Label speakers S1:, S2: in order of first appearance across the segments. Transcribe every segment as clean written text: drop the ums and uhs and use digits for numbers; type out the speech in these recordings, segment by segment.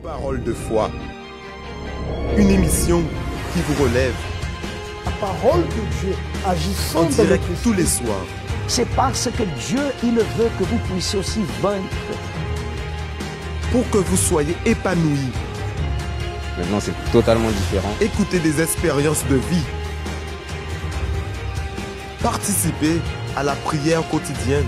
S1: Parole de foi. Une émission qui vous relève.
S2: La parole de Dieu agissant
S1: En direct
S2: dans notre
S1: tous les
S2: esprit.
S1: soirs.
S3: C'est parce que Dieu, il veut que vous puissiez aussi vaincre.
S1: Pour que vous soyez épanouis.
S4: Maintenant, c'est totalement différent.
S1: Écoutez des expériences de vie. Participez à la prière quotidienne.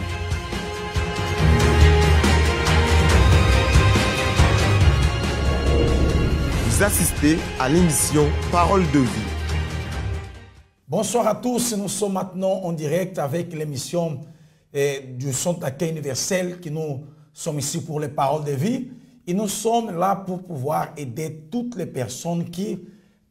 S1: Vous assistez à l'émission Parole de vie.
S2: Bonsoir à tous, nous sommes maintenant en direct avec l'émission du Centre d'accueil universel qui nous sommes ici pour les paroles de vie. Et nous sommes là pour pouvoir aider toutes les personnes qui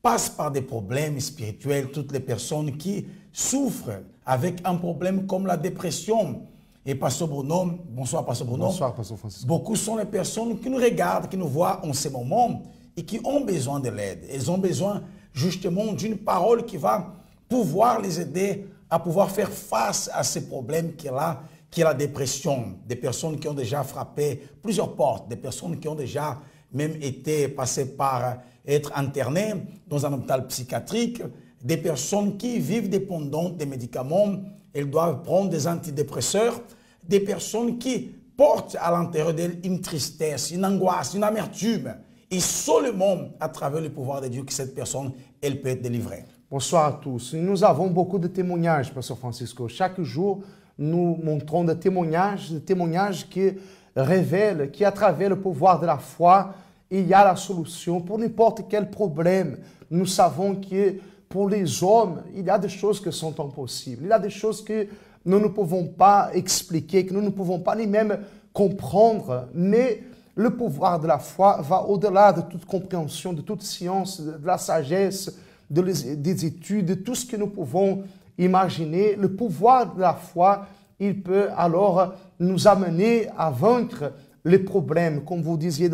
S2: passent par des problèmes spirituels, toutes les personnes qui souffrent avec un problème comme la dépression. Et Pasteur Bruno, bonsoir Pasteur Bruno.
S5: Bonsoir Pasteur Francisco.
S2: Beaucoup sont les personnes qui nous regardent, qui nous voient en ce moment et qui ont besoin de l'aide. Elles ont besoin justement d'une parole qui va pouvoir les aider à pouvoir faire face à ces problèmes qui est la dépression. Des personnes qui ont déjà frappé plusieurs portes, des personnes qui ont déjà même été passées par être internées dans un hôpital psychiatrique, des personnes qui vivent dépendantes des médicaments, elles doivent prendre des antidépresseurs, des personnes qui portent à l'intérieur d'elles une tristesse, une angoisse, une amertume. Et seulement à travers le pouvoir de Dieu que cette personne, elle peut être délivrée.
S5: Bonsoir à tous. Nous avons beaucoup de témoignages, Pasteur Francisco. Chaque jour, nous montrons des témoignages qui révèlent qu'à travers le pouvoir de la foi, il y a la solution pour n'importe quel problème. Nous savons que pour les hommes, il y a des choses qui sont impossibles. Il y a des choses que nous ne pouvons pas expliquer, que nous ne pouvons pas ni même comprendre. Mais le pouvoir de la foi va au-delà de toute compréhension, de toute science, de la sagesse, des études, de tout ce que nous pouvons imaginer. Le pouvoir de la foi, il peut alors nous amener à vaincre les problèmes, comme vous disiez,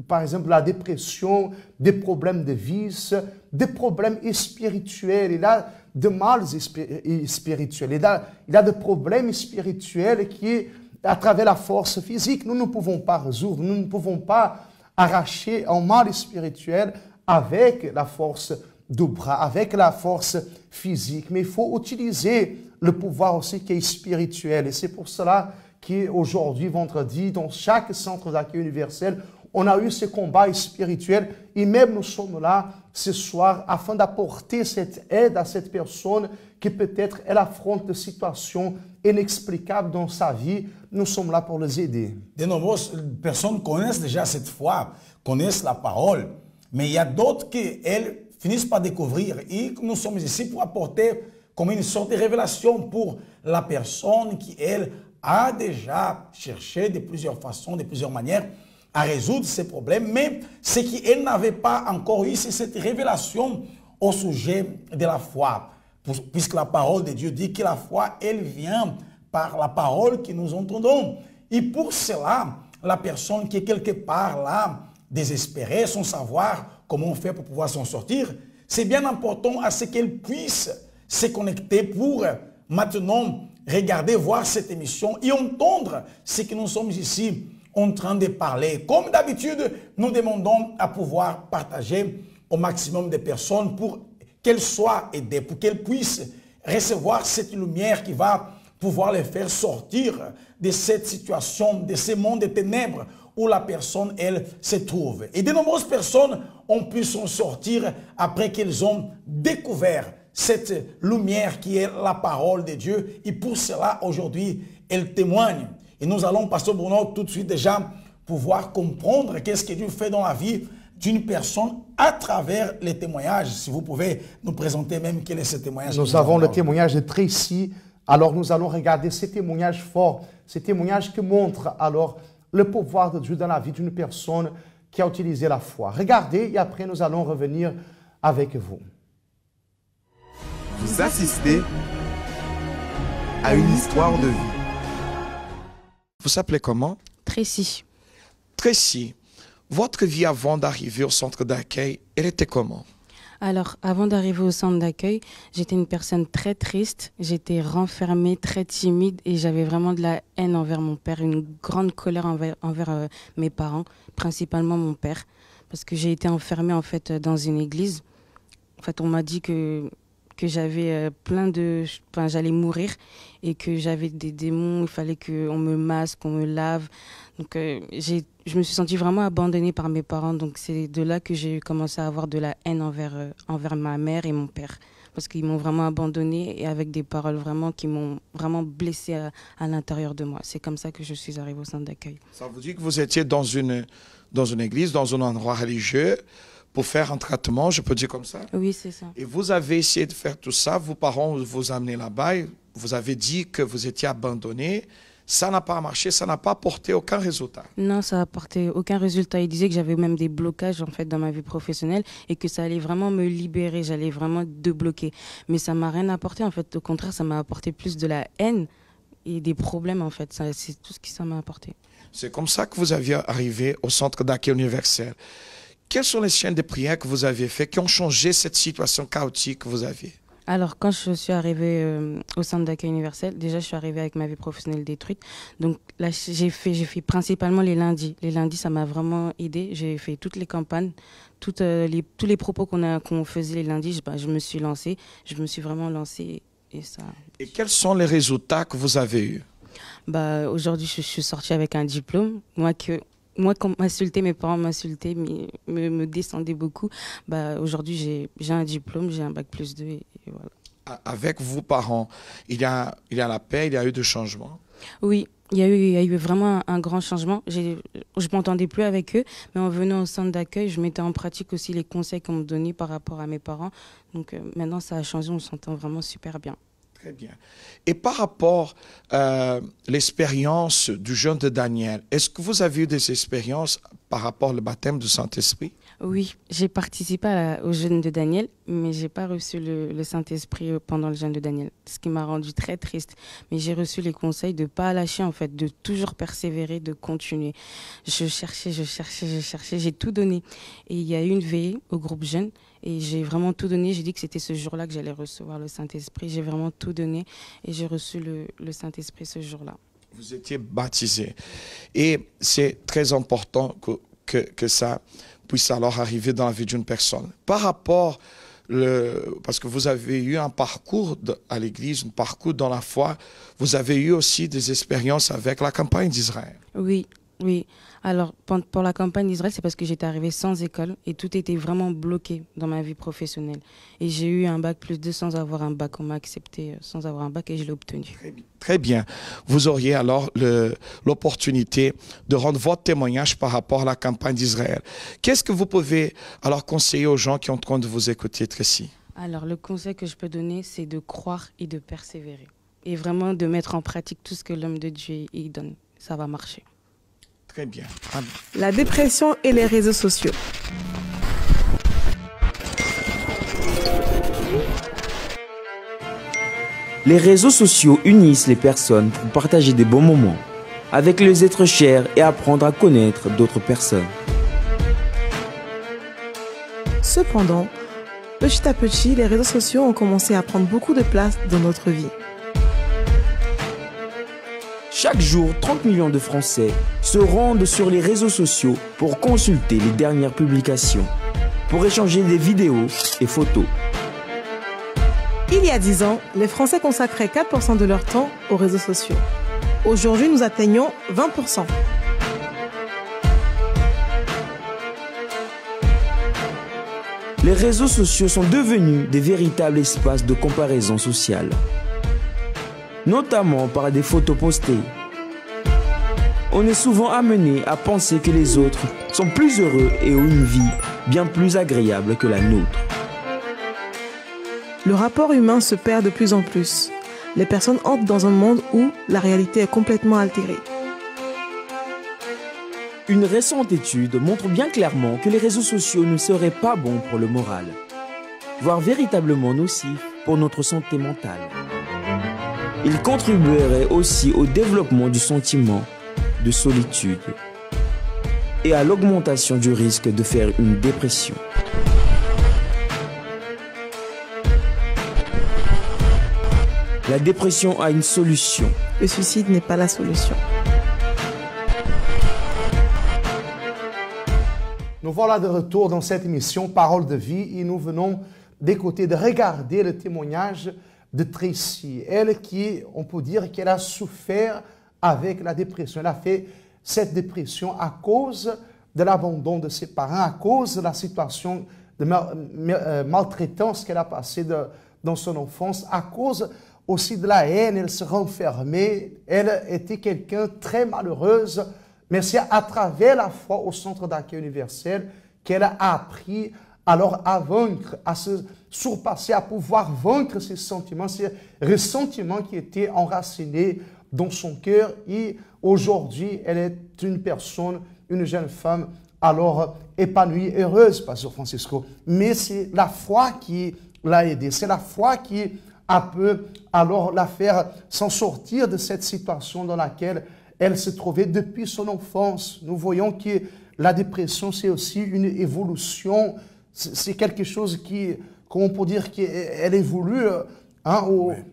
S5: par exemple la dépression, des problèmes de vice, des problèmes spirituels. Il y a de mal spirituels, il y a des problèmes spirituels qui, à travers la force physique, nous ne pouvons pas résoudre, nous ne pouvons pas arracher un mal spirituel avec la force du bras, avec la force physique. Mais il faut utiliser le pouvoir aussi qui est spirituel. Et c'est pour cela qu'aujourd'hui, vendredi, dans chaque centre d'accueil universel, on a eu ce combat spirituel. Et même nous sommes là ce soir afin d'apporter cette aide à cette personne qui peut-être elle affronte des situations inexplicables dans sa vie. Nous sommes là pour les aider.
S2: De nombreuses personnes connaissent déjà cette foi, connaissent la parole. Mais il y a d'autres qui, elles, finissent par découvrir. Et nous sommes ici pour apporter comme une sorte de révélation pour la personne qui, elle, a déjà cherché de plusieurs façons, de plusieurs manières à résoudre ces problèmes. Mais ce qu'elle n'avait pas encore eu, c'est cette révélation au sujet de la foi. Puisque la parole de Dieu dit que la foi, elle vient par la parole que nous entendons. Et pour cela, la personne qui est quelque part là, désespérée, sans savoir comment faire pour pouvoir s'en sortir, c'est bien important à ce qu'elle puisse se connecter pour maintenant regarder, voir cette émission et entendre ce que nous sommes ici en train de parler. Comme d'habitude, nous demandons à pouvoir partager au maximum de personnes pour qu'elles soient aidées, pour qu'elles puissent recevoir cette lumière qui va pouvoir les faire sortir de cette situation, de ce monde de ténèbres où la personne, elle, se trouve. Et de nombreuses personnes ont pu s'en sortir après qu'elles ont découvert cette lumière qui est la parole de Dieu. Et pour cela, aujourd'hui, elles témoignent. Et nous allons, Pasteur Bruno, tout de suite déjà pouvoir comprendre qu'est-ce que Dieu fait dans la vie d'une personne à travers les témoignages. Si vous pouvez nous présenter même quel est ce témoignage.
S5: Nous avons le témoignage de Tracy. Alors nous allons regarder ces témoignages forts, ces témoignages qui montrent alors le pouvoir de Dieu dans la vie d'une personne qui a utilisé la foi. Regardez et après nous allons revenir avec vous.
S1: Vous assistez à une histoire de vie.
S6: Vous s'appelez comment?
S7: Tracy.
S6: Tracy, votre vie avant d'arriver au centre d'accueil, elle était comment?
S7: Alors, avant d'arriver au centre d'accueil, j'étais une personne très triste, j'étais renfermée, très timide et j'avais vraiment de la haine envers mon père, une grande colère envers mes parents, principalement mon père, parce que j'ai été enfermée en fait dans une église. En fait, on m'a dit que j'avais j'allais mourir et que j'avais des démons, il fallait qu'on me masse, qu'on me lave. Donc je me suis sentie vraiment abandonnée par mes parents. Donc c'est de là que j'ai commencé à avoir de la haine envers ma mère et mon père. Parce qu'ils m'ont vraiment abandonnée et avec des paroles vraiment qui m'ont vraiment blessée à l'intérieur de moi. C'est comme ça que je suis arrivée au centre d'accueil.
S6: Ça vous dit que vous étiez dans une église, dans un endroit religieux, pour faire un traitement, je peux dire comme ça?
S7: Oui, c'est ça.
S6: Et vous avez essayé de faire tout ça, vos parents vous amenaient là-bas, et vous avez dit que vous étiez abandonné. Ça n'a pas marché, ça n'a pas apporté aucun résultat.
S7: Non, ça n'a apporté aucun résultat. Ils disaient que j'avais même des blocages en fait dans ma vie professionnelle et que ça allait vraiment me libérer, j'allais vraiment débloquer. Mais ça m'a rien apporté en fait. Au contraire, ça m'a apporté plus de la haine et des problèmes en fait. C'est tout ce que ça m'a apporté.
S6: C'est comme ça que vous aviez arrivé au centre d'accueil universel. Quelles sont les chaînes de prière que vous avez faites qui ont changé cette situation chaotique que vous aviez?
S7: Alors, quand je suis arrivée au centre d'accueil universel, déjà, je suis arrivée avec ma vie professionnelle détruite. Donc là, j'ai fait principalement les lundis. Les lundis, ça m'a vraiment aidée. J'ai fait toutes les campagnes, tous les propos qu'on faisait les lundis. Je me suis lancée. Je me suis vraiment lancée.
S6: Et quels sont les résultats que vous avez eus?
S7: Aujourd'hui, je suis sortie avec un diplôme. Moi, quand m'insultait, mes parents m'insultaient, me descendaient beaucoup. Aujourd'hui, j'ai un diplôme, j'ai un bac+2 et voilà.
S6: Avec vos parents, il y a la paix, il y a eu des changements?
S7: Oui, il y a eu vraiment un grand changement. Je ne m'entendais plus avec eux, mais en venant au centre d'accueil, je mettais en pratique aussi les conseils qu'on me donnait par rapport à mes parents. Donc maintenant, ça a changé, on s'entend vraiment super bien.
S6: Très bien. Et par rapport à l'expérience du jeûne de Daniel, est-ce que vous avez eu des expériences par rapport au baptême du Saint-Esprit?
S7: Oui, j'ai participé au jeûne de Daniel, mais je n'ai pas reçu le Saint-Esprit pendant le jeûne de Daniel, ce qui m'a rendu très triste. Mais j'ai reçu les conseils de ne pas lâcher, en fait, de toujours persévérer, de continuer. Je cherchais, j'ai tout donné. Et il y a eu une veillée au groupe jeune. Et j'ai vraiment tout donné. J'ai dit que c'était ce jour-là que j'allais recevoir le Saint-Esprit. J'ai vraiment tout donné et j'ai reçu le Saint-Esprit ce jour-là.
S6: Vous étiez baptisé. Et c'est très important que ça puisse alors arriver dans la vie d'une personne. Par rapport, parce que vous avez eu un parcours à l'église, un parcours dans la foi, vous avez eu aussi des expériences avec la campagne d'Israël.
S7: Oui. Oui, alors pour la campagne d'Israël, c'est parce que j'étais arrivée sans école et tout était vraiment bloqué dans ma vie professionnelle. Et j'ai eu un bac+2 sans avoir un bac. On m'a accepté sans avoir un bac et je l'ai obtenu.
S6: Très bien. Vous auriez alors l'opportunité de rendre votre témoignage par rapport à la campagne d'Israël. Qu'est-ce que vous pouvez alors conseiller aux gens qui sont en train de vous écouter, Tracy?
S7: Alors le conseil que je peux donner, c'est de croire et de persévérer. Et vraiment de mettre en pratique tout ce que l'homme de Dieu y donne. Ça va marcher.
S6: Très bien.
S8: La dépression et les réseaux sociaux.
S9: Les réseaux sociaux unissent les personnes pour partager des bons moments avec les êtres chers et apprendre à connaître d'autres personnes.
S8: Cependant, petit à petit, les réseaux sociaux ont commencé à prendre beaucoup de place dans notre vie.
S9: Chaque jour, 30 millions de Français se rendent sur les réseaux sociaux pour consulter les dernières publications, pour échanger des vidéos et photos.
S8: Il y a 10 ans, les Français consacraient 4% de leur temps aux réseaux sociaux. Aujourd'hui, nous atteignons 20%.
S9: Les réseaux sociaux sont devenus des véritables espaces de comparaison sociale, notamment par des photos postées. On est souvent amené à penser que les autres sont plus heureux et ont une vie bien plus agréable que la nôtre.
S8: Le rapport humain se perd de plus en plus. Les personnes entrent dans un monde où la réalité est complètement altérée.
S9: Une récente étude montre bien clairement que les réseaux sociaux ne seraient pas bons pour le moral, voire véritablement nocifs pour notre santé mentale. Ils contribueraient aussi au développement du sentiment de solitude et à l'augmentation du risque de faire une dépression. La dépression a une solution.
S8: Le suicide n'est pas la solution.
S5: Nous voilà de retour dans cette émission Parole de vie et nous venons d'écouter, de regarder le témoignage de Tracy. Elle qui, on peut dire qu'elle a souffert avec la dépression. Elle a fait cette dépression à cause de l'abandon de ses parents, à cause de la situation de maltraitance qu'elle a passée dans son enfance, à cause aussi de la haine. Elle se renfermait. Elle était quelqu'un très malheureuse. Mais c'est à travers la foi au centre d'accueil universel qu'elle a appris alors à vaincre, à se surpasser, à pouvoir vaincre ces sentiments, ces ressentiments qui étaient enracinés dans son cœur. Et aujourd'hui, elle est une personne, une jeune femme, alors épanouie, heureuse, Pasteur Francisco. Mais c'est la foi qui l'a aidée, c'est la foi qui a pu alors la faire s'en sortir de cette situation dans laquelle elle se trouvait depuis son enfance. Nous voyons que la dépression, c'est aussi une évolution. C'est quelque chose qui, comment on peut dire, qu'elle évolue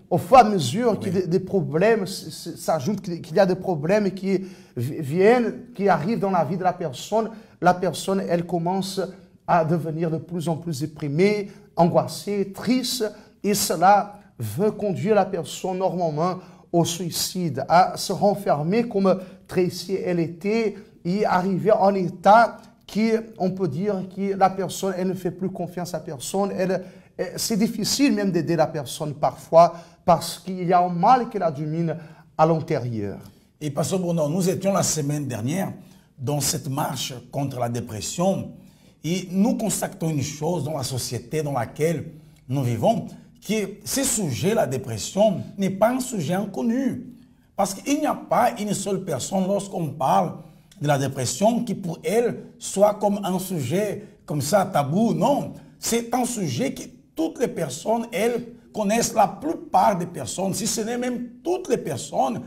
S5: au fur et à mesure que des problèmes s'ajoutent, qu'il y a des problèmes qui viennent, qui arrivent dans la vie de la personne. La personne, elle commence à devenir de plus en plus déprimée, angoissée, triste. Et cela veut conduire la personne normalement au suicide, à se renfermer comme Tracy elle était et arriver en état qui, on peut dire que la personne, elle ne fait plus confiance à personne. C'est difficile même d'aider la personne parfois parce qu'il y a un mal qui la domine à l'intérieur.
S2: Et Pasteur Bruno, nous étions la semaine dernière dans cette marche contre la dépression et nous constatons une chose dans la société dans laquelle nous vivons, que ce sujet, la dépression, n'est pas un sujet inconnu. Parce qu'il n'y a pas une seule personne, lorsqu'on parle de la dépression, qui pour elle soit comme un sujet comme ça, tabou. Non, c'est un sujet que toutes les personnes, elles connaissent, la plupart des personnes, si ce n'est même toutes les personnes,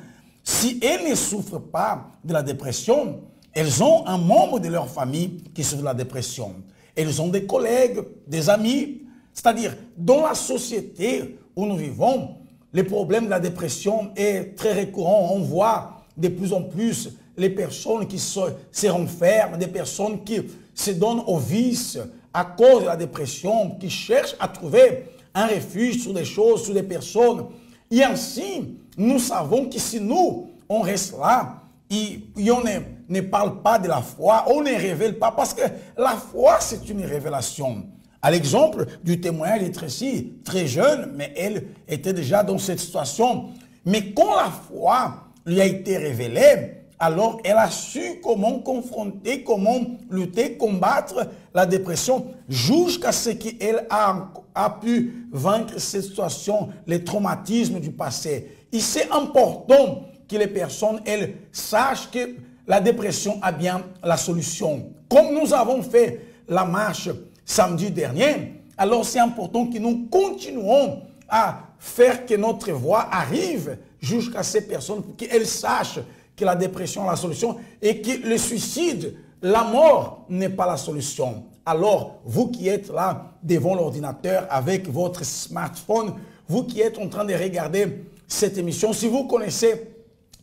S2: si elles ne souffrent pas de la dépression, elles ont un membre de leur famille qui souffre de la dépression. Elles ont des collègues, des amis. C'est-à-dire, dans la société où nous vivons, le problème de la dépression est très récurrent. On voit de plus en plus les personnes qui se renferment, des personnes qui se donnent au vice à cause de la dépression, qui cherchent à trouver un refuge sur des choses, sur des personnes. Et ainsi, nous savons que si nous, on reste là, et on ne parle pas de la foi, on ne révèle pas, parce que la foi, c'est une révélation. À l'exemple du témoignage de Tracy, très jeune, mais elle était déjà dans cette situation. Mais quand la foi lui a été révélée, alors elle a su comment confronter, comment lutter, combattre la dépression, jusqu'à ce qu'elle a pu vaincre cette situation, les traumatismes du passé. Et c'est important que les personnes, elles sachent que la dépression a bien la solution. Comme nous avons fait la marche samedi dernier, alors c'est important que nous continuons à faire que notre voix arrive jusqu'à ces personnes pour qu'elles sachent que la dépression est la solution et que le suicide, la mort n'est pas la solution. Alors, vous qui êtes là devant l'ordinateur avec votre smartphone, vous qui êtes en train de regarder cette émission, si vous connaissez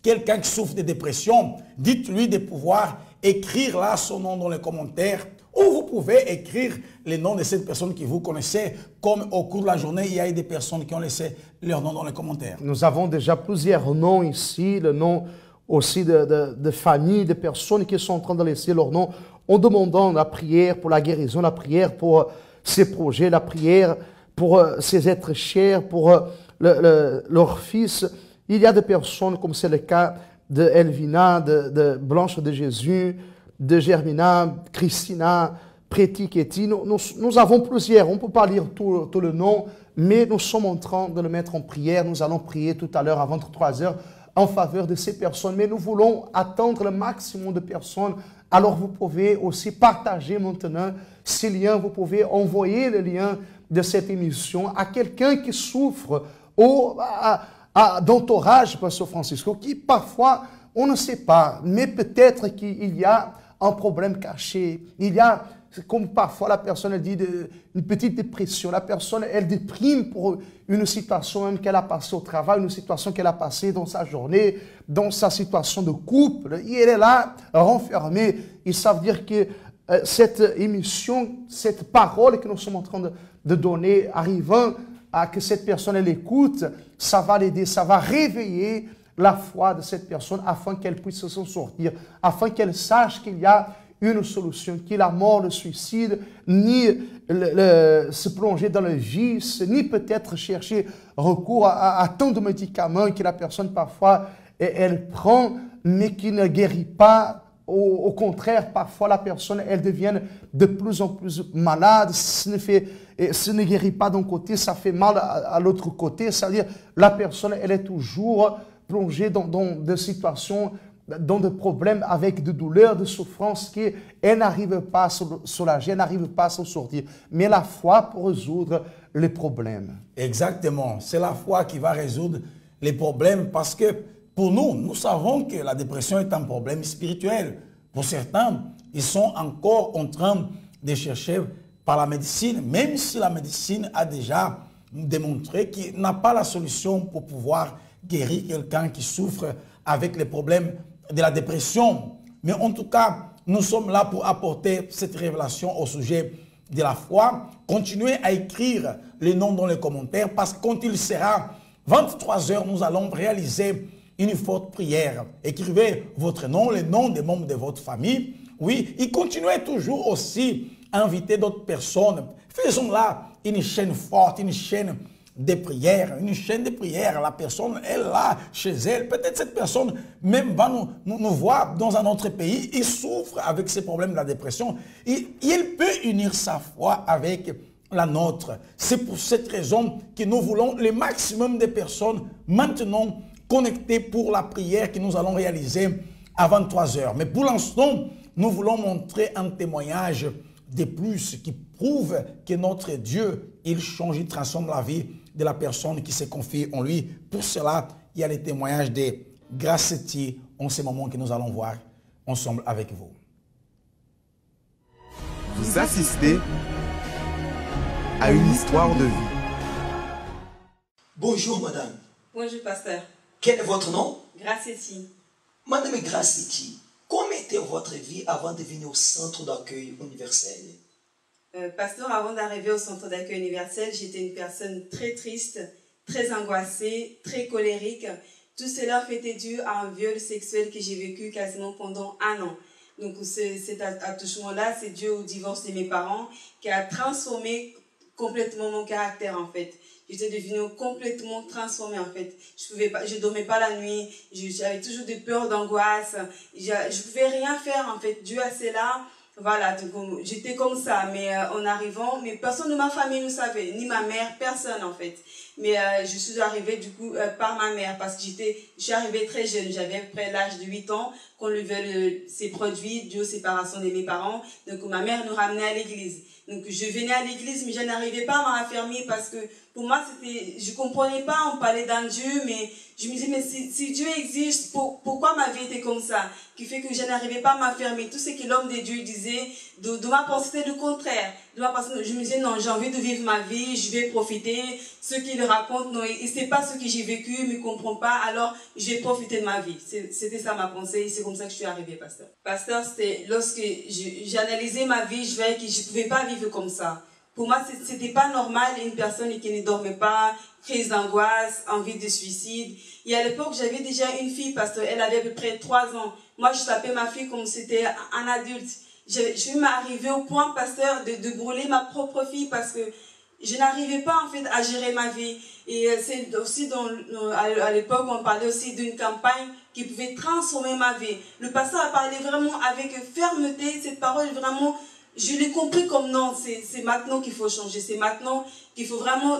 S2: quelqu'un qui souffre de dépression, dites-lui de pouvoir écrire là son nom dans les commentaires. Ou vous pouvez écrire les noms de cette personne que vous connaissez, comme au cours de la journée, il y a des personnes qui ont laissé leur nom dans les commentaires.
S5: Nous avons déjà plusieurs noms ici, le nom aussi de familles, de personnes qui sont en train de laisser leur nom en demandant la prière pour la guérison, la prière pour ces projets, la prière pour ces êtres chers, pour leur fils. Il y a des personnes, comme c'est le cas de Elvina, de Blanche de Jésus, de Germina, Christina, Preti, Ketty. Nous avons plusieurs. On ne peut pas lire tout le nom, mais nous sommes en train de le mettre en prière. Nous allons prier tout à l'heure à 23 heures en faveur de ces personnes. Mais nous voulons attendre le maximum de personnes. Alors vous pouvez aussi partager maintenant ces liens. Vous pouvez envoyer le lien de cette émission à quelqu'un qui souffre ou d'entourage, Pasteur Francisco, qui parfois, on ne sait pas, mais peut-être qu'il y a un problème caché. Il y a C'est comme parfois la personne elle dit une petite dépression. La personne, elle déprime pour une situation même qu'elle a passée au travail, une situation qu'elle a passée dans sa journée, dans sa situation de couple. Et elle est là, renfermée. Et ça veut dire que cette émission, cette parole que nous sommes en train de donner, arrivant à que cette personne, elle écoute, ça va l'aider, ça va réveiller la foi de cette personne afin qu'elle puisse s'en sortir, afin qu'elle sache qu'il y a une solution, qui est la mort, le suicide, ni se plonger dans le vice, ni peut-être chercher recours à tant de médicaments que la personne parfois elle prend, mais qui ne guérit pas. Au contraire, parfois la personne elle devient de plus en plus malade, ce ne guérit pas d'un côté, ça fait mal à l'autre côté, c'est-à-dire la personne elle est toujours plongée dans des situations, dans des problèmes avec de douleurs, de souffrances qu'elle n'arrive pas à se soulager, elle n'arrive pas à s'en sortir. Mais la foi pour résoudre les problèmes.
S2: Exactement, c'est la foi qui va résoudre les problèmes parce que pour nous, nous savons que la dépression est un problème spirituel. Pour certains, ils sont encore en train de chercher par la médecine, même si la médecine a déjà démontré qu'il n'a pas la solution pour pouvoir guérir quelqu'un qui souffre avec les problèmes de la dépression. Mais en tout cas, nous sommes là pour apporter cette révélation au sujet de la foi. Continuez à écrire les noms dans les commentaires parce que quand il sera 23 h, nous allons réaliser une forte prière. Écrivez votre nom, les noms des membres de votre famille. Oui, et continuez toujours aussi à inviter d'autres personnes. Faisons là une chaîne forte, une chaîne de prière, une chaîne de prière. La personne est là, chez elle. Peut-être cette personne même va nous voir dans un autre pays. Il souffre avec ces problèmes de la dépression. Et il peut unir sa foi avec la nôtre. C'est pour cette raison que nous voulons le maximum de personnes maintenant connectées pour la prière que nous allons réaliser à 23 h. Mais pour l'instant, nous voulons montrer un témoignage de plus qui prouve que notre Dieu, il change, il transforme la vie de la personne qui se confie en lui. Pour cela, il y a les témoignages de Graceti en ce moment que nous allons voir ensemble avec vous.
S1: Vous assistez à une histoire de vie.
S10: Bonjour madame.
S11: Bonjour pasteur.
S10: Quel est votre nom?
S11: Graceti.
S10: Madame Graceti, comment était votre vie avant de venir au centre d'accueil universel?
S11: Pasteur, avant d'arriver au centre d'accueil universel, j'étais une personne très triste, très angoissée, très colérique. Tout cela était dû à un viol sexuel que j'ai vécu quasiment pendant 1 an. Donc cet attouchement-là, c'est dû au divorce de mes parents qui a transformé complètement mon caractère en fait. J'étais devenue complètement transformée en fait. Je dormais pas la nuit, j'avais toujours des peurs d'angoisse, je pouvais rien faire en fait. Dû à cela, voilà, j'étais comme ça, mais en arrivant, mais personne de ma famille ne savait, ni ma mère, personne en fait. Mais je suis arrivée du coup par ma mère parce que je suis arrivée très jeune, j'avais à peu près l'âge de 8 ans quand le viol s'est produit dû aux séparations de mes parents. Donc ma mère nous ramenait à l'église. Donc je venais à l'église mais je n'arrivais pas à me raffermir parce que pour moi je comprenais pas, on parlait d'un Dieu mais je me disais mais si Dieu existe, pourquoi ma vie était comme ça? Qui fait que je n'arrivais pas à m'affermir. Tout ce que l'homme de Dieu disait, de ma pensée c'était le contraire. De ma pensée, je me disais non, j'ai envie de vivre ma vie, je vais profiter. Ce qu'il raconte, non, il ne sait pas ce que j'ai vécu, il ne me comprend pas, alors je vais profiter de ma vie. C'était ça ma pensée et c'est comme ça que je suis arrivée, pasteur. Pasteur, c'était lorsque j'ai analysé ma vie, je voyais que je ne pouvais pas vivre comme ça. Pour moi, ce n'était pas normal une personne qui ne dormait pas, crise d'angoisse, envie de suicide. Et à l'époque, j'avais déjà une fille, pasteur, elle avait à peu près 3 ans. Moi, je tapais ma fille comme c'était un adulte. Je m'arrivais au point, pasteur, de brûler ma propre fille parce que je n'arrivais pas en fait à gérer ma vie. Et c'est aussi à l'époque on parlait aussi d'une campagne qui pouvait transformer ma vie. Le pasteur a parlé vraiment avec fermeté, cette parole vraiment, je l'ai compris comme non, c'est maintenant qu'il faut changer, c'est maintenant qu'il faut vraiment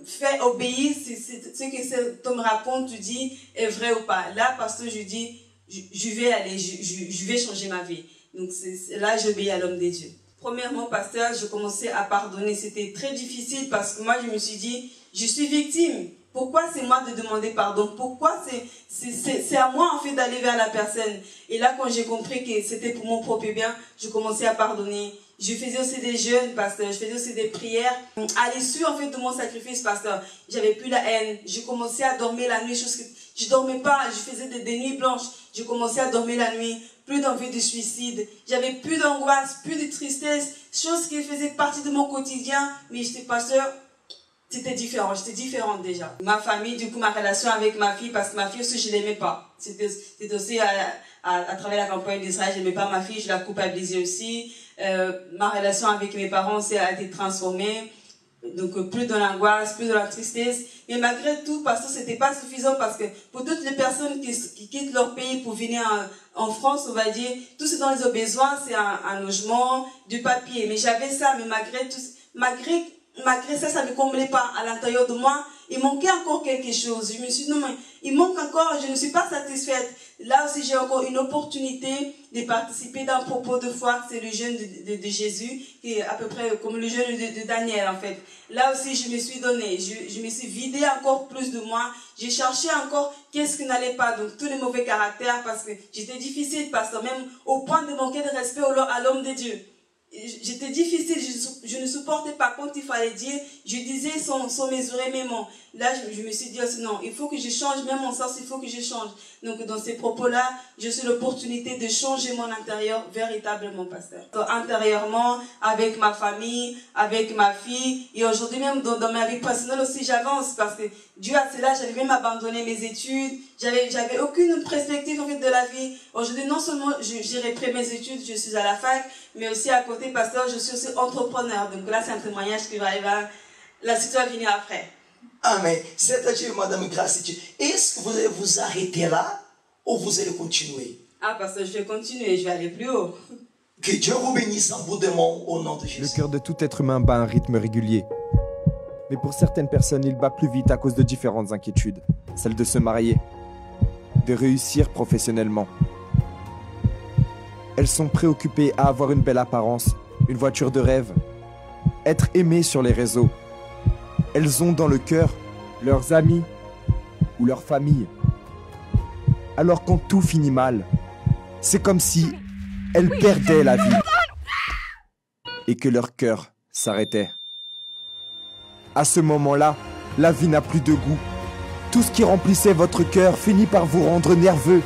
S11: faire obéir, ce que cet homme raconte, tu dis est vrai ou pas. Là, pasteur, je dis, je vais aller, je vais changer ma vie. Donc là, j'obéis à l'homme des dieux. Premièrement, pasteur, je commençais à pardonner. C'était très difficile parce que moi, je me suis dit, je suis victime. Pourquoi c'est moi de demander pardon? Pourquoi c'est à moi, en fait, d'aller vers la personne? Et là, quand j'ai compris que c'était pour mon propre bien, je commençais à pardonner. Je faisais aussi des jeûnes, pasteur. Je faisais aussi des prières. À l'issue, en fait, de mon sacrifice, pasteur, j'avais plus la haine. Je commençais à dormir la nuit, chose que je dormais pas. Je faisais des nuits blanches. Je commençais à dormir la nuit. Plus d'envie de suicide. J'avais plus d'angoisse, plus de tristesse. Chose qui faisait partie de mon quotidien. Mais j'étais pasteur. C'était différent, j'étais différente déjà. Ma famille, du coup, ma relation avec ma fille, parce que ma fille aussi, je l'aimais pas. C'était aussi à travers la campagne d'Israël, je n'aimais pas ma fille, je la culpabilisais aussi. Ma relation avec mes parents aussi a été transformée. Donc, plus de l'angoisse, plus de la tristesse. Mais malgré tout, parce que c'était pas suffisant, parce que pour toutes les personnes qui quittent leur pays pour venir en France, on va dire, tout ce dont ils ont besoin, c'est un logement, du papier. Mais j'avais ça, mais malgré tout, malgré ça, ça ne me comblait pas à l'intérieur de moi. Il manquait encore quelque chose. Je me suis dit, non, mais il manque encore, je ne suis pas satisfaite. Là aussi, j'ai encore une opportunité de participer d'un propos de foi, c'est le jeûne de Jésus, qui est à peu près comme le jeûne de Daniel, en fait. Là aussi, je me suis donné, je me suis vidé encore plus de moi. J'ai cherché encore qu'est-ce qui n'allait pas, donc tous les mauvais caractères, parce que j'étais difficile, pasteur, même au point de manquer de respect à l'homme de Dieu. J'étais difficile, je ne supportais pas quand il fallait dire, je disais sans mesurer mes mots. Là, je me suis dit, non, il faut que je change, même mon sens, il faut que je change. Donc, dans ces propos-là, je suis l'opportunité de changer mon intérieur véritablement, pasteur. Intérieurement, avec ma famille, avec ma fille, et aujourd'hui même dans ma vie personnelle aussi, j'avance, parce que dû à cela, j'avais même abandonné mes études, j'avais aucune perspective en fait de la vie. Aujourd'hui, non seulement j'ai repris mes études, je suis à la fac, mais aussi à côté, pasteur, je suis aussi entrepreneur. Donc là, c'est un témoignage qui va arriver, la suite va venir après.
S10: Amen. C'est-à-dire, Madame Gracity, est-ce que vous allez vous arrêter là ou vous allez continuer?
S11: Ah, parce que je vais continuer, je vais aller plus haut.
S10: Que Dieu vous bénisse abondamment au nom de Jésus.
S12: Le cœur de tout être humain bat un rythme régulier. Mais pour certaines personnes, il bat plus vite à cause de différentes inquiétudes. Celle de se marier, de réussir professionnellement. Elles sont préoccupées à avoir une belle apparence, une voiture de rêve, être aimées sur les réseaux. Elles ont dans le cœur leurs amis ou leur famille. Alors quand tout finit mal, c'est comme si elles perdaient la vie et que leur cœur s'arrêtait. À ce moment-là, la vie n'a plus de goût. Tout ce qui remplissait votre cœur finit par vous rendre nerveux,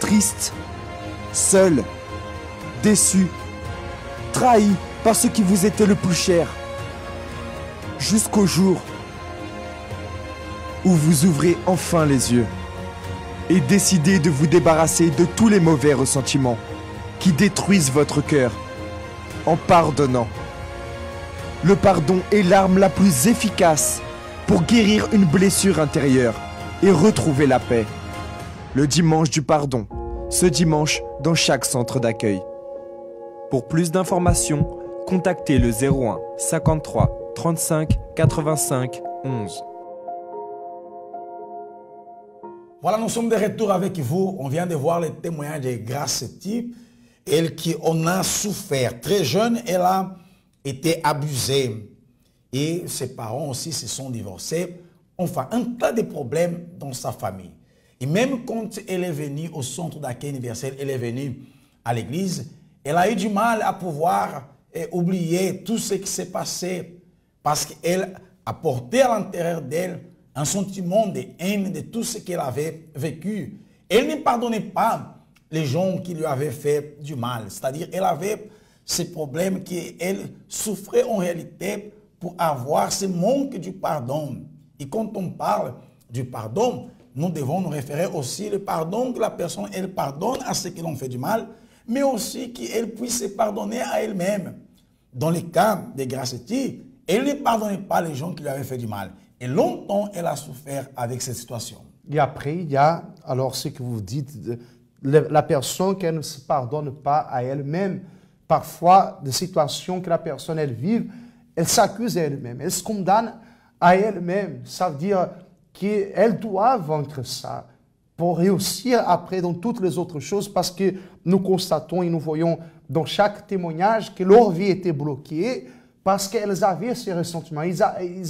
S12: triste, seul, déçu, trahi par ce qui vous était le plus cher. Jusqu'au jour où vous ouvrez enfin les yeux et décidez de vous débarrasser de tous les mauvais ressentiments qui détruisent votre cœur en pardonnant. Le pardon est l'arme la plus efficace pour guérir une blessure intérieure et retrouver la paix. Le dimanche du pardon, ce dimanche dans chaque centre d'accueil. Pour plus d'informations, contactez le 01 53 35 85 11.
S2: Voilà, nous sommes de retour avec vous. On vient de voir le témoignage de Gracity. Elle qui en a souffert. Très jeune, elle a été abusée. Et ses parents aussi se sont divorcés. Enfin, un tas de problèmes dans sa famille. Et même quand elle est venue au centre d'accueil universel, elle est venue à l'église, elle a eu du mal à pouvoir oublier tout ce qui s'est passé. Parce qu'elle a porté à l'intérieur d'elle un sentiment de haine de tout ce qu'elle avait vécu. Elle ne pardonnait pas les gens qui lui avaient fait du mal. C'est-à-dire qu'elle avait ces problèmes qu'elle souffrait en réalité pour avoir ce manque du pardon. Et quand on parle du pardon, nous devons nous référer aussi au pardon que la personne, elle pardonne à ceux qui l'ont fait du mal, mais aussi qu'elle puisse se pardonner à elle-même. Dans le cas de Gracity, elle ne pardonnait pas les gens qui lui avaient fait du mal. Et longtemps, elle a souffert avec cette situation.
S5: Et après, il y a, alors ce que vous dites, la personne qui ne se pardonne pas à elle-même. Parfois, des situations que la personne, elle vit, elle s'accuse à elle-même, elle se condamne à elle-même. Ça veut dire qu'elle doit vaincre ça pour réussir après dans toutes les autres choses, parce que nous constatons et nous voyons dans chaque témoignage que leur vie était bloquée parce qu'elles avaient ces ressentiments, ils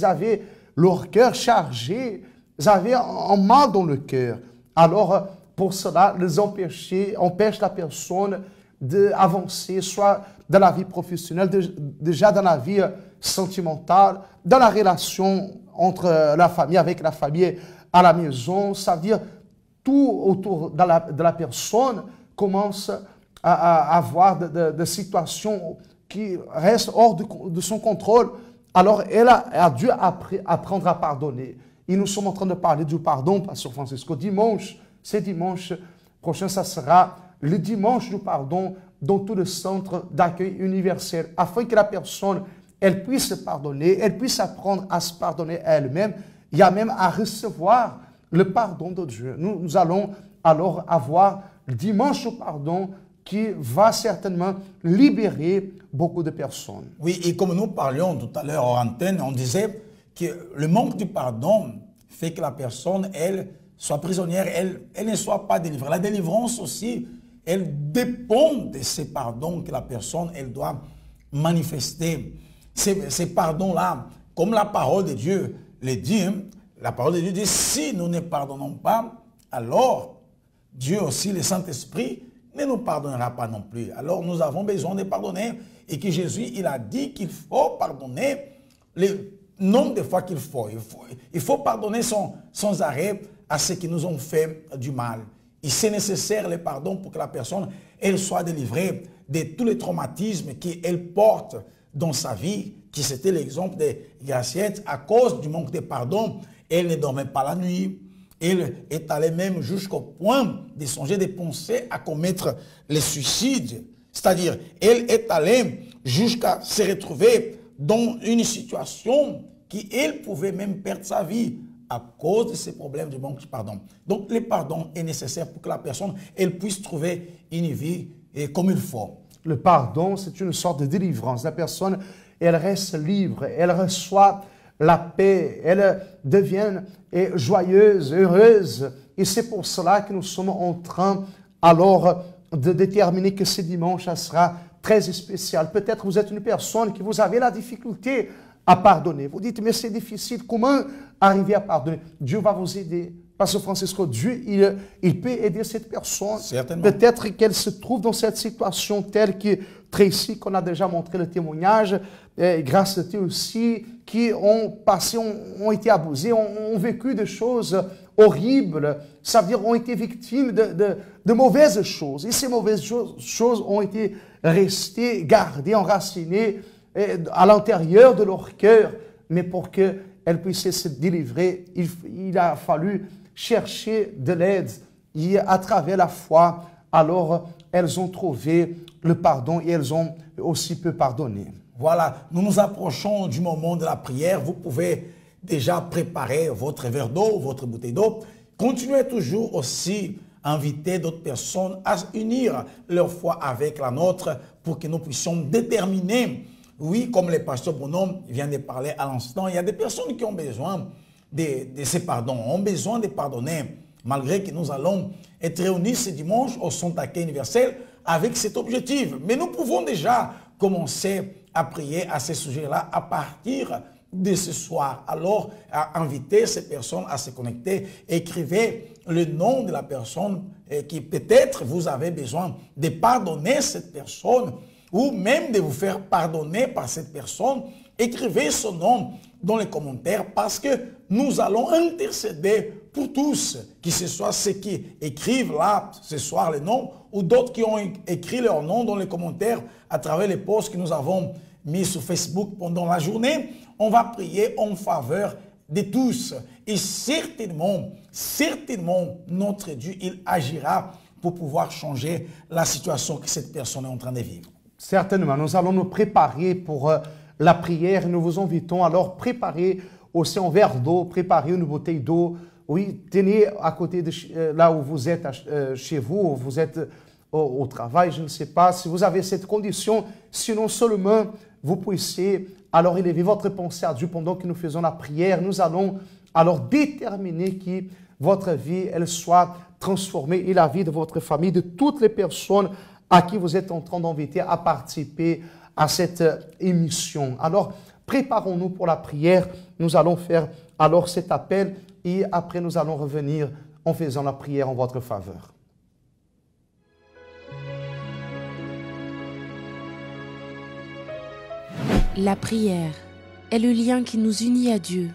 S5: avaient leur cœur chargé, ils avaient un mal dans le cœur. Alors, pour cela, les empêche la personne d'avancer, soit dans la vie professionnelle, déjà dans la vie sentimentale, dans la relation entre la famille, avec la famille à la maison. Ça veut dire tout autour de la personne commence à avoir des situations qui restent hors de son contrôle. Alors, elle a dû apprendre à pardonner. Et nous sommes en train de parler du pardon, Pasteur Francisco. C'est dimanche prochain, ça sera le dimanche du pardon dans tout le centre d'accueil universel, afin que la personne, elle puisse pardonner, elle puisse apprendre à se pardonner à elle-même, il y a même à recevoir le pardon de Dieu. Nous allons alors avoir le dimanche du pardon qui va certainement libérer beaucoup de personnes.
S2: Oui, et comme nous parlions tout à l'heure en antenne, on disait que le manque du pardon fait que la personne, elle, soit prisonnière, elle ne soit pas délivrée. La délivrance aussi, elle dépend de ces pardons que la personne, elle doit manifester. Ces pardons-là, comme la parole de Dieu le dit, la parole de Dieu dit, si nous ne pardonnons pas, alors Dieu aussi, le Saint-Esprit, ne nous pardonnera pas non plus. Alors nous avons besoin de pardonner et que Jésus, il a dit qu'il faut pardonner le nombre de fois qu'il faut. Il faut pardonner sans arrêt à ceux qui nous ont fait du mal. Et c'est nécessaire le pardon pour que la personne, elle soit délivrée de tous les traumatismes qu'elle porte dans sa vie, qui c'était l'exemple de Graciette. À cause du manque de pardon, elle ne dormait pas la nuit. Elle est allée même jusqu'au point de songer, de penser à commettre le suicide. C'est-à-dire, elle est allée jusqu'à se retrouver dans une situation qui, elle, pouvait même perdre sa vie à cause de ces problèmes de manque de pardon. Donc, le pardon est nécessaire pour que la personne, elle puisse trouver une vie comme il faut.
S5: Le pardon, c'est une sorte de délivrance. La personne, elle reste libre, elle reçoit la paix, elle devient joyeuse, heureuse. Et c'est pour cela que nous sommes en train alors de déterminer que ce dimanche, ça sera très spécial. Peut-être vous êtes une personne qui vous avez la difficulté à pardonner. Vous dites, mais c'est difficile, comment arriver à pardonner? Dieu va vous aider. Pasteur Francisco, Dieu, il peut aider cette personne. Peut-être qu'elle se trouve dans cette situation telle que Tracy, qu'on a déjà montré le témoignage, grâce à Dieu aussi, qui ont passé, ont été abusés, ont vécu des choses horribles. Ça veut dire ont été victimes de mauvaises choses. Et ces mauvaises choses ont été restées, gardées, enracinées à l'intérieur de leur cœur. Mais pour qu'elles puissent se délivrer, il a fallu chercher de l'aide. Et à travers la foi, alors elles ont trouvé le pardon et elles ont aussi pu pardonner.
S2: Voilà, nous nous approchons du moment de la prière. Vous pouvez déjà préparer votre verre d'eau, votre bouteille d'eau. Continuez toujours aussi à inviter d'autres personnes à unir leur foi avec la nôtre pour que nous puissions déterminer. Oui, comme le pasteur Bonhomme vient de parler à l'instant, il y a des personnes qui ont besoin de ces pardons, ont besoin de pardonner, malgré que nous allons être réunis ce dimanche au centre d'accueil universel avec cet objectif. Mais nous pouvons déjà commencer à prier à ce sujet-là à partir de ce soir. Alors, à inviter ces personnes à se connecter. Écrivez le nom de la personne qui peut-être vous avez besoin de pardonner cette personne ou même de vous faire pardonner par cette personne. Écrivez son nom dans les commentaires parce que nous allons intercéder pour tous, que ce soit ceux qui écrivent là ce soir les noms ou d'autres qui ont écrit leur nom dans les commentaires à travers les posts que nous avons mis sur Facebook pendant la journée. On va prier en faveur de tous. Et certainement, notre Dieu, il agira pour pouvoir changer la situation que cette personne est en train de vivre.
S5: Certainement, nous allons nous préparer pour la prière. Nous vous invitons alors à préparer aussi un verre d'eau, préparer une bouteille d'eau. Oui, tenez à côté de là où vous êtes, chez vous, où vous êtes au travail, je ne sais pas si vous avez cette condition. Sinon seulement vous puissiez alors élever votre pensée à Dieu pendant que nous faisons la prière. Nous allons alors déterminer que votre vie, elle soit transformée et la vie de votre famille, de toutes les personnes à qui vous êtes en train d'inviter à participer à cette émission. Alors, préparons-nous pour la prière. Nous allons faire alors cet appel et après nous allons revenir en faisant la prière en votre faveur.
S13: La prière est le lien qui nous unit à Dieu.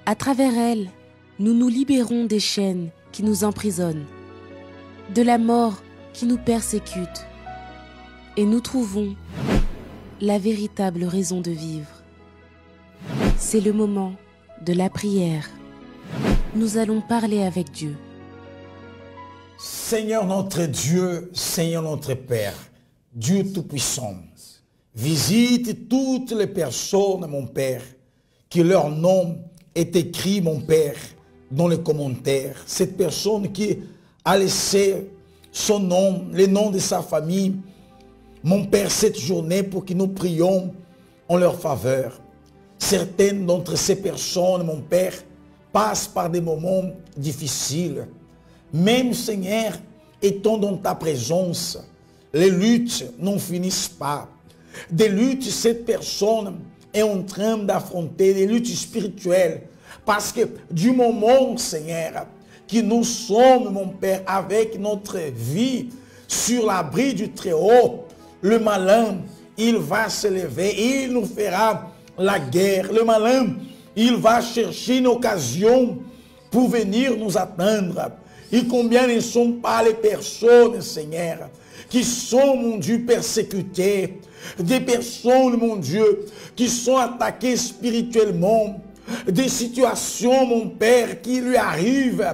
S13: À travers elle, nous nous libérons des chaînes qui nous emprisonnent, de la mort qui nous persécute, et nous trouvons la véritable raison de vivre. C'est le moment de la prière. Nous allons parler avec Dieu.
S2: Seigneur notre Dieu, Seigneur notre Père, Dieu Tout-Puissant, visite toutes les personnes, mon Père, que leur nom est écrit, mon Père, dans les commentaires. Cette personne qui a laissé son nom, le nom de sa famille, mon Père, cette journée pour que nous prions en leur faveur. Certaines d'entre ces personnes, mon Père, passent par des moments difficiles. Même, Seigneur, étant dans ta présence, les luttes n'en finissent pas. Des luttes, cette personne est en train d'affronter, des luttes spirituelles. Parce que du moment, Seigneur, que nous sommes, mon Père, avec notre vie sur l'abri du Très-Haut, le malin, il va se lever, il nous fera la guerre. Le malin, il va chercher une occasion pour venir nous atteindre. Et combien ne sont pas les personnes, Seigneur, qui sont, mon Dieu, persécutées. Des personnes, mon Dieu, qui sont attaquées spirituellement. Des situations, mon Père, qui lui arrivent.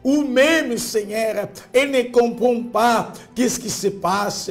S2: Ou même, Seigneur, elle ne comprend pas qu'est-ce qui se passe.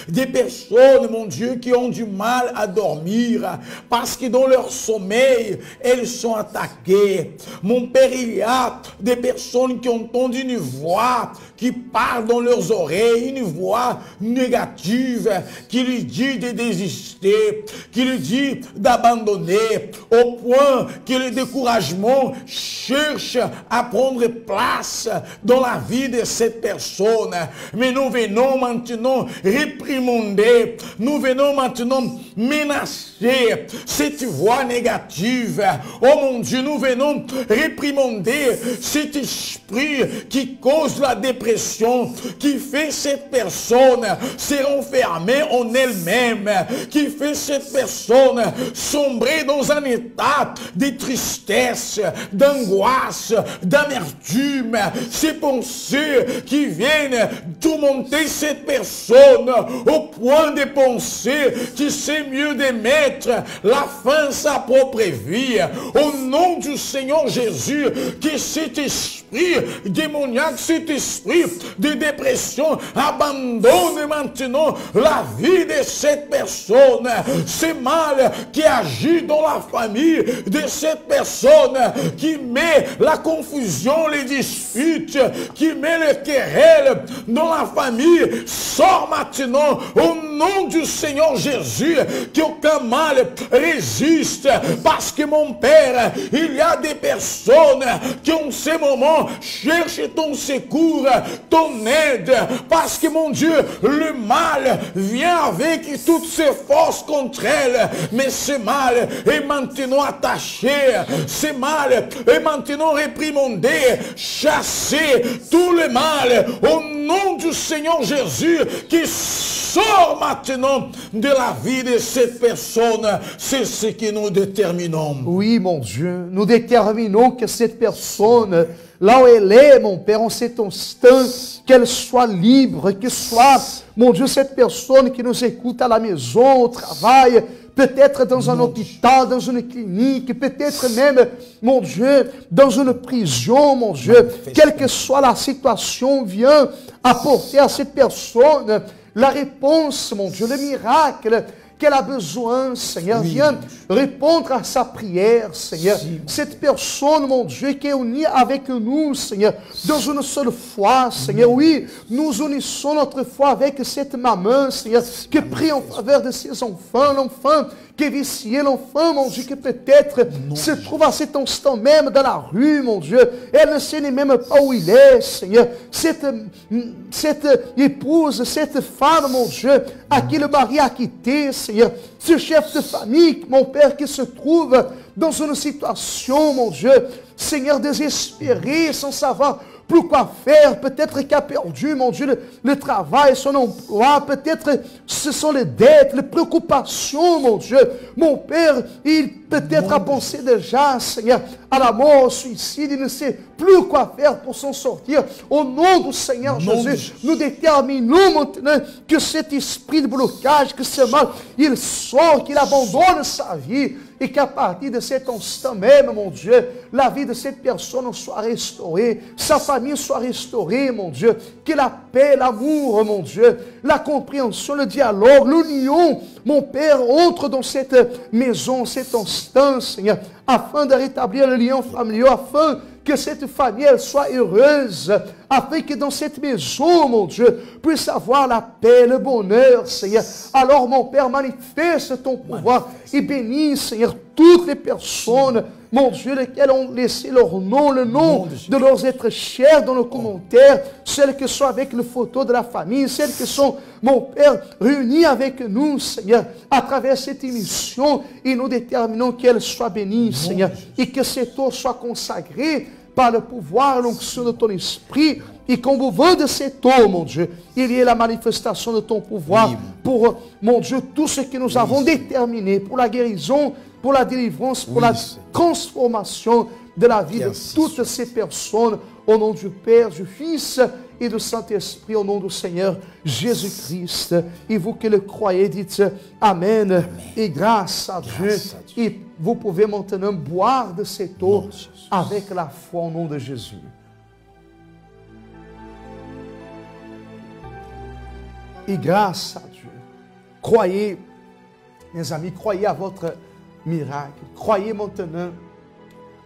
S2: Des personnes, mon Dieu, qui ont du mal à dormir parce que dans leur sommeil, elles sont attaquées. Mon Père, il y a des personnes qui entendent une voix qui parle dans leurs oreilles, une voix négative qui lui dit de désister, qui lui dit d'abandonner, au point que le découragement cherche à prendre place dans la vie de cette personne. Mais nous venons maintenant réprimander, nous venons maintenant menacer cette voix négative. Oh mon Dieu, nous venons réprimander cet esprit qui cause la dépression, qui fait cette personne se renfermer en elle-même, qui fait cette personne sombrer dans un état de tristesse, d'angoisse, d'amertume. Ces pensées qui viennent tourmenter cette personne au point de penser qu'il c'est mieux de mettre la fin à sa propre vie. Au nom du Seigneur Jésus, que cet esprit démoniaque, cet esprit de dépression abandonne maintenant la vie de cette personne. C'est mal qui agit dans la famille de cette personne, qui met la confusion, les disputes, qui met les querelles dans la famille, sort maintenant au nom du Seigneur Jésus, qu'aucun mal résiste, parce que mon Père, il y a des personnes qui en ce moment cherchent ton secours, ton aide, parce que mon Dieu, le mal vient avec toutes ses forces contre elle, mais ce mal est maintenant attaché, ce mal est maintenant réprimandé, chassé, tout le mal, au nom du Seigneur Jésus, qui sort maintenant de la vie de cette personne. C'est ce que nous déterminons.
S5: Oui, mon Dieu, nous déterminons que cette personne, là où elle est, mon Père, en cet instant, qu'elle soit libre, que soit, mon Dieu, cette personne qui nous écoute à la maison, au travail, peut-être dans un hôpital, dans une clinique, peut-être même, mon Dieu, dans une prison, mon Dieu, quelle que soit la situation, viens apporter à cette personne la réponse, mon Dieu, le miracle qu'elle a besoin, Seigneur. Oui. Viens répondre à sa prière, Seigneur. Si, cette personne, mon Dieu, qui est unie avec nous, Seigneur, dans une seule foi, Seigneur. Oui, nous unissons notre foi avec cette maman, Seigneur, qui prie en faveur de ses enfants, l'enfant qui est vicié, l'enfant, mon Dieu, qui peut-être se trouve à cet instant même dans la rue, mon Dieu. Elle ne sait même pas où il est, Seigneur. Cette épouse, cette femme, mon Dieu, à qui le mari a quitté, Seigneur. Ce chef de famille, mon Père, qui se trouve dans une situation, mon Dieu, Seigneur, désespéré, sans savoir plus quoi faire. Peut-être qu'il a perdu, mon Dieu, le travail, son emploi. Peut-être ce sont les dettes, les préoccupations, mon Dieu. Mon Père, il peut-être a pensé déjà, Seigneur, à la mort, au suicide. Il ne sait plus quoi faire pour s'en sortir. Au nom du Seigneur Jésus, nous déterminons maintenant que cet esprit de blocage, que ce mal, il sort, qu'il abandonne sa vie. Et qu'à partir de cet instant même, mon Dieu, la vie de cette personne soit restaurée, sa famille soit restaurée, mon Dieu, que la paix, l'amour, mon Dieu, la compréhension, le dialogue, l'union, mon Père, entre dans cette maison, cet instant, Seigneur, afin de rétablir le lien familial, afin que cette famille elle soit heureuse, afin que dans cette maison, mon Dieu, puisse avoir la paix, le bonheur, Seigneur. Alors, mon Père, manifeste ton pouvoir et bénis, Seigneur, toutes les personnes, mon Dieu, lesquelles ont laissé leur nom, le nom de leurs êtres chers dans nos commentaires, celles qui sont avec le photo de la famille, celles qui sont, mon Père, réunies avec nous, Seigneur, à travers cette émission, et nous déterminons qu'elles soient bénies, Seigneur, et que cette eau soit consacrée par le pouvoir, l'onction de ton esprit, et qu'au mouvement de cette eau, mon Dieu, il y ait la manifestation de ton pouvoir pour, mon Dieu, tout ce que nous avons déterminé, pour la guérison, pour la délivrance, pour la transformation de la vie de toutes ces personnes, au nom du Père, du Fils et du Saint-Esprit, au nom du Seigneur Jésus-Christ. Et vous qui le croyez, dites Amen. Et grâce à Dieu. Et vous pouvez maintenant boire de cette eau avec la foi au nom de Jésus. Et grâce à Dieu. Croyez, mes amis, croyez à votre miracle. Croyez maintenant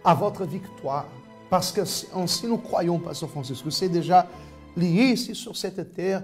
S5: à votre victoire. Parce que si nous croyons, Pasteur Francisco, c'est déjà lié ici sur cette terre,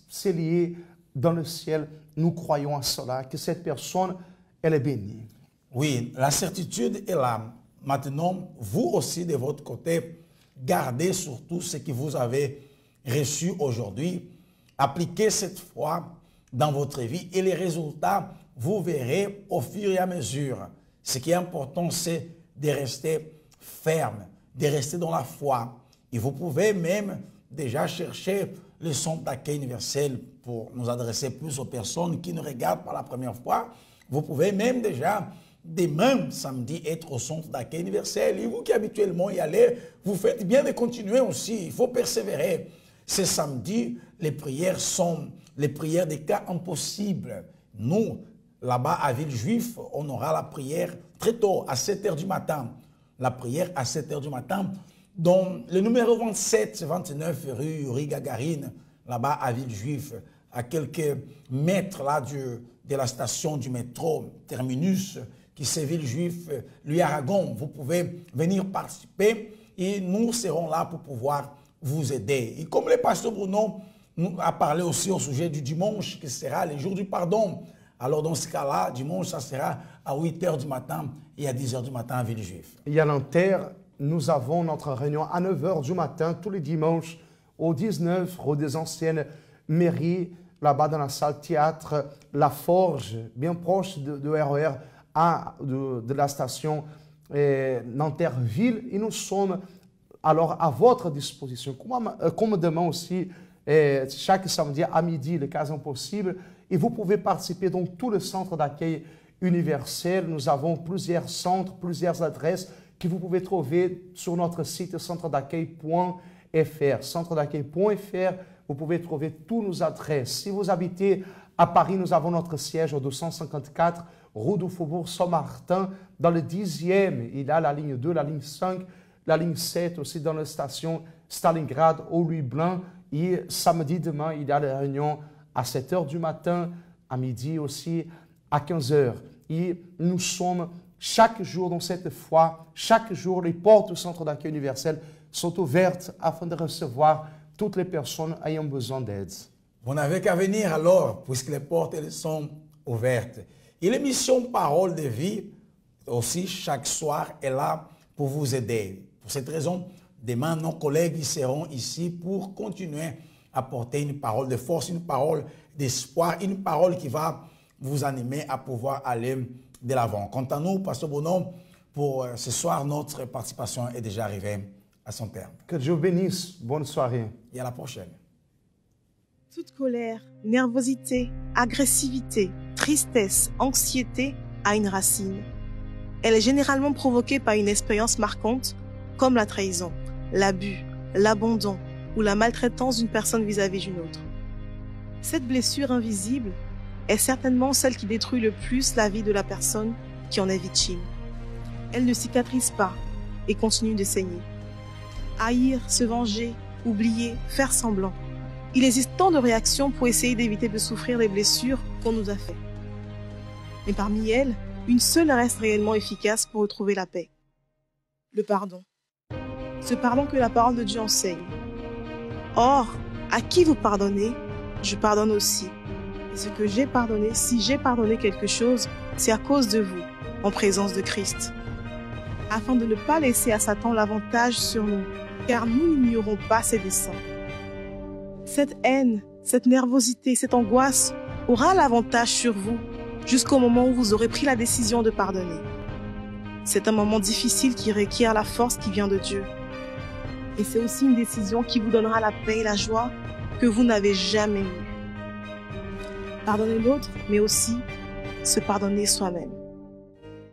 S5: c'est lié dans le ciel. Nous croyons à cela, que cette personne, elle est bénie.
S2: Oui, la certitude est là. Maintenant, vous aussi, de votre côté, gardez surtout ce que vous avez reçu aujourd'hui. Appliquez cette foi dans votre vie et les résultats, vous verrez au fur et à mesure. Ce qui est important, c'est de rester ferme, de rester dans la foi. Et vous pouvez même déjà chercher le centre d'accueil universel pour nous adresser plus aux personnes qui nous regardent pour la première fois. Vous pouvez même déjà, demain, samedi, être au centre d'accueil universel. Et vous qui habituellement y allez, vous faites bien de continuer aussi. Il faut persévérer. Ce samedi, les prières sont les prières des cas impossibles. Nous, là-bas à Villejuif, on aura la prière très tôt, à 7 h du matin. La prière à 7 h du matin, dans le numéro 27-29 rue Yuri Gagarine, là-bas à Villejuif, à quelques mètres là de la station du métro Terminus, qui c'est Villejuif, lui Aragon. Vous pouvez venir participer et nous serons là pour pouvoir vous aider. Et comme le pasteur Bruno nous a parlé aussi au sujet du dimanche, qui sera le jour du pardon, alors dans ce cas-là, dimanche, ça sera à 8 h du matin et à 10 h du matin à Villejuif.
S5: Et à Nanterre, nous avons notre réunion à 9 h du matin, tous les dimanches, au 19 rue des Anciennes Mairies, là-bas dans la salle théâtre La Forge, bien proche de RER A, de la station Nanterre-Ville. Et nous sommes alors à votre disposition. Comme demain aussi, chaque samedi à midi, le cas impossible. Et vous pouvez participer dans tout le centre d'accueil universel. Nous avons plusieurs centres, plusieurs adresses que vous pouvez trouver sur notre site centredaccueil.fr. Centredaccueil.fr, vous pouvez trouver toutes nos adresses. Si vous habitez à Paris, nous avons notre siège au 254 rue du Faubourg Saint-Martin, dans le 10e. Il y a la ligne 2, la ligne 5, la ligne 7 aussi dans la station Stalingrad au Louis-Blanc. Et samedi, demain, il y a la réunion à 7 h du matin, à midi aussi, à 15 h. Et nous sommes chaque jour dans cette foi, chaque jour, les portes du centre d'accueil universel sont ouvertes afin de recevoir toutes les personnes ayant besoin d'aide.
S2: Vous n'avez qu'à venir alors, puisque les portes elles sont ouvertes. Et l'émission Parole de vie, aussi chaque soir, est là pour vous aider. Pour cette raison, demain, nos collègues seront ici pour continuer à porter une parole de force, une parole d'espoir, une parole qui va vous animer à pouvoir aller de l'avant. Quant à nous, Pasteur Bruno, pour ce soir, notre participation est déjà arrivée à son terme.
S5: Que Dieu bénisse. Bonne soirée.
S2: Et à la prochaine.
S8: Toute colère, nervosité, agressivité, tristesse, anxiété a une racine. Elle est généralement provoquée par une expérience marquante comme la trahison, l'abus, l'abandon ou la maltraitance d'une personne vis-à-vis d'une autre. Cette blessure invisible est certainement celle qui détruit le plus la vie de la personne qui en est victime. Elle ne cicatrise pas et continue de saigner. Haïr, se venger, oublier, faire semblant. Il existe tant de réactions pour essayer d'éviter de souffrir des blessures qu'on nous a faites. Mais parmi elles, une seule reste réellement efficace pour retrouver la paix. Le pardon. Ce pardon que la parole de Dieu enseigne. Or, à qui vous pardonnez, je pardonne aussi. Et ce que j'ai pardonné, si j'ai pardonné quelque chose, c'est à cause de vous, en présence de Christ. Afin de ne pas laisser à Satan l'avantage sur nous, car nous n'ignorons pas ses desseins. Cette haine, cette nervosité, cette angoisse aura l'avantage sur vous jusqu'au moment où vous aurez pris la décision de pardonner. C'est un moment difficile qui requiert la force qui vient de Dieu. Et c'est aussi une décision qui vous donnera la paix et la joie que vous n'avez jamais eue. Pardonner l'autre, mais aussi se pardonner soi-même.